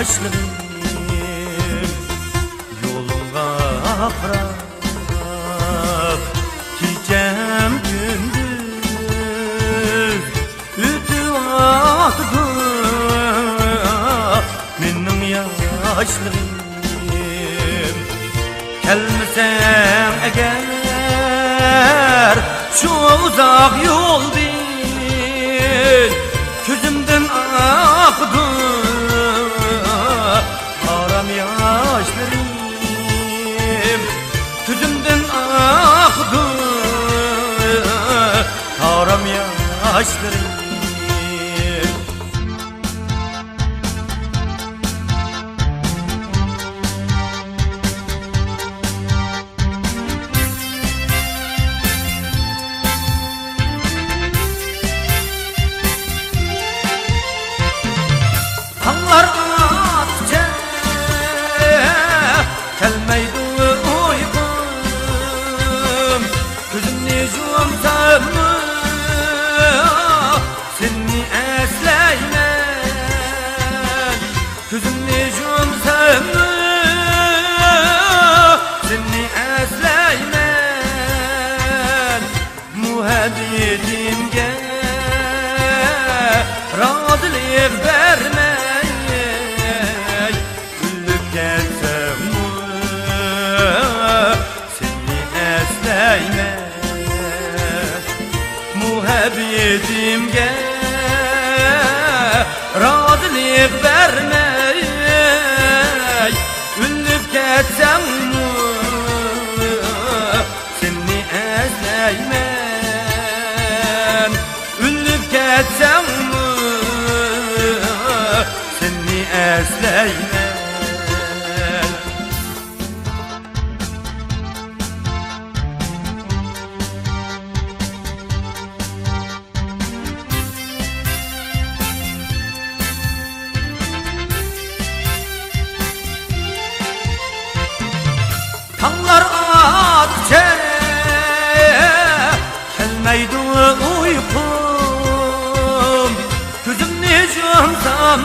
yaşlarım yolunga bırak gecem gündüz ütüp atıdı mening yaşlarım kelmesem eğer şu uzak yoldan gözümden akıdı aram yaşlarım gözümden akıdı aram yaşlarım Kanlar atça kelmeydi uykum gözümni yumsam seni esleymen gözümni yumsam seni esleymen muhabbetimge razılık verme muhabbetimge razılık vermey ülüp ketsem seni esleymen ülüp ketsem seni esleymen Kanlar atça kelmeydi uykum gözümni yumsam